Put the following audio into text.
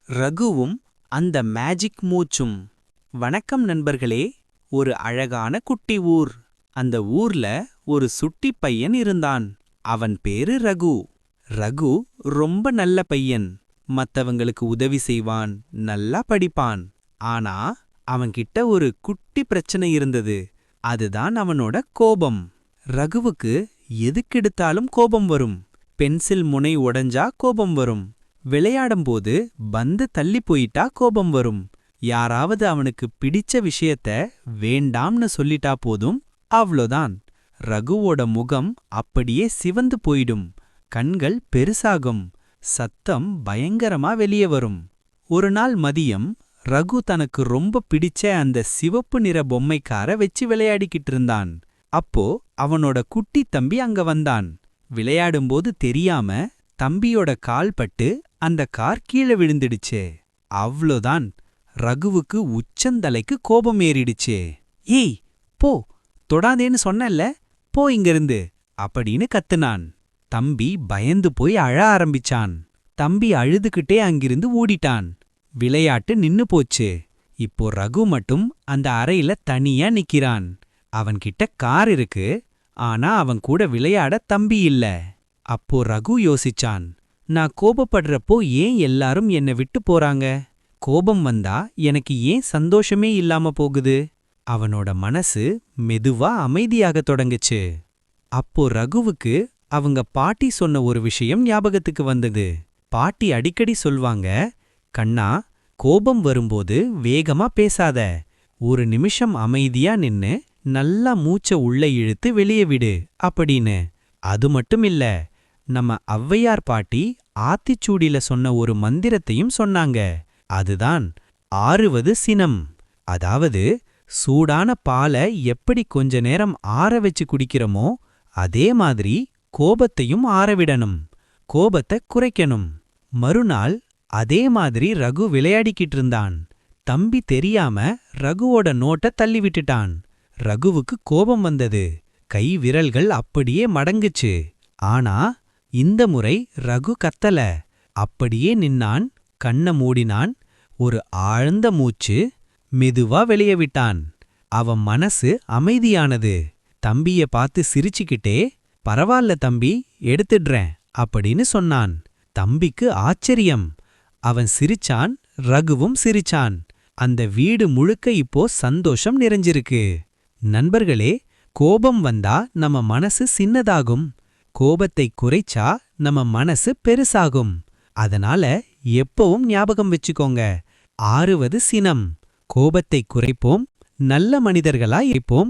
ரகுவும் அந்த மேஜிக் மூச்சும். வணக்கம் நண்பர்களே. ஒரு அழகான குட்டி ஊர். அந்த ஊர்ல ஒரு சுட்டி பையன் இருந்தான். அவன் பேரு ரகு. ரகு ரொம்ப நல்ல பையன். மத்தவங்களுக்கு உதவி செய்வான், நல்லா படிப்பான். ஆனா அவன்கிட்ட ஒரு குட்டி பிரச்சனை இருந்தது. அதுதான் அவனோட கோபம். ரகுவுக்கு எதுக்கெடுத்தாலும் கோபம் வரும். பென்சில் முனை உடைஞ்சா கோபம் வரும். விளையாடும்போது பந்து தள்ளி போயிட்டா கோபம் வரும். யாராவது அவனுக்கு பிடிச்ச விஷயத்த வேண்டாம்னு சொல்லிட்டா போதும், அவ்ளோதான். ரகுவோட முகம் அப்படியே சிவந்து போயிடும். கண்கள் பெருசாகும். சத்தம் பயங்கரமா வெளியே வரும். ஒரு நாள் மதியம் ரகு தனக்கு ரொம்ப பிடிச்ச அந்த சிவப்பு நிற பொம்மைக்கார வச்சு விளையாடிக்கிட்டு இருந்தான். அப்போ அவனோட குட்டி தம்பி அங்க வந்தான். விளையாடும்போது தெரியாம தம்பியோட கால் பட்டு அந்த கார் கீழே விழுந்துடுச்சே. அவ்ளோதான். ரகுவுக்கு உச்சந்தலைக்கு கோபம் ஏறிடுச்சே. ஏய் போ, தொடாதேன்னு சொன்னல்ல, போ இங்கிருந்து அப்படின்னு கத்துனான். தம்பி பயந்து போய் அழ ஆரம்பிச்சான். தம்பி அழுதுகிட்டே அங்கிருந்து ஓடிட்டான். விளையாட்டு நின்னு போச்சு. இப்போ ரகு மட்டும் அந்த அறையில தனியா நிக்கிறான். அவன்கிட்ட கார் இருக்கு, ஆனா அவன் கூட விளையாட தம்பி இல்ல. அப்போ ரகு யோசிச்சான், நான் கோபப்படுறப்போ ஏன் எல்லாரும் என்னை விட்டு போறாங்க? கோபம் வந்தா எனக்கு ஏன் சந்தோஷமே இல்லாம போகுது? அவனோட மனசு மெதுவா அமைதியாக தொடங்குச்சு. அப்போ ரகுவுக்கு அவங்க பாட்டி சொன்ன ஒரு விஷயம் ஞாபகத்துக்கு வந்தது. பாட்டி அடிக்கடி சொல்வாங்க, கண்ணா, கோபம் வரும்போது வேகமா பேசாத. ஒரு நிமிஷம் அமைதியா நின்னு நல்லா மூச்ச உள்ள இழுத்து வெளியே விடு அப்படின்னு. அது மட்டும் இல்ல, நம்ம ஔவையார் பாட்டி ஆத்திச்சூடில சொன்ன ஒரு மந்திரத்தையும் சொன்னாங்க. அதுதான் ஆறுவது சினம். அதாவது சூடான பாலை எப்படி கொஞ்ச நேரம் ஆற வச்சு குடிக்கிறோமோ அதே மாதிரி கோபத்தையும் ஆறவிடணும். கோபத்தை குறைக்கணும். மறுநாள் அதே மாதிரி ரகு விளையாடிக்கிட்டு இருந்தான். தம்பி தெரியாம ரகுவோட நோட்டை தள்ளி விட்டுட்டான். ரகுவுக்கு கோபம் வந்தது. கை விரல்கள் அப்படியே மடங்குச்சு. ஆனா இந்த முறை ரகு கத்தல. அப்படியே நின்னான், கண்ண மூடினான், ஒரு ஆழ்ந்த மூச்சு மெதுவா வெளியே விட்டான். அவன் மனசு அமைதியானது. தம்பிய பார்த்து சிரிச்சுக்கிட்டே, பரவால்ல தம்பி, எடுத்துடுறேன் அப்படின்னு சொன்னான். தம்பிக்கு ஆச்சரியம். அவன் சிரிச்சான், ரகுவும் சிரிச்சான். அந்த வீடு முழுக்க இப்போ சந்தோஷம் நிறைஞ்சிருக்கு. நண்பர்களே, கோபம் வந்தா நம்ம மனசு சின்னதாகும். கோபத்தை குறைச்சா நம்ம மனசு பெருசாகும். அதனால எப்பவும் ஞாபகம் வச்சுக்கோங்க, ஆறுவது சினம். கோபத்தை குறைப்போம், நல்ல மனிதர்களா இருப்போம்.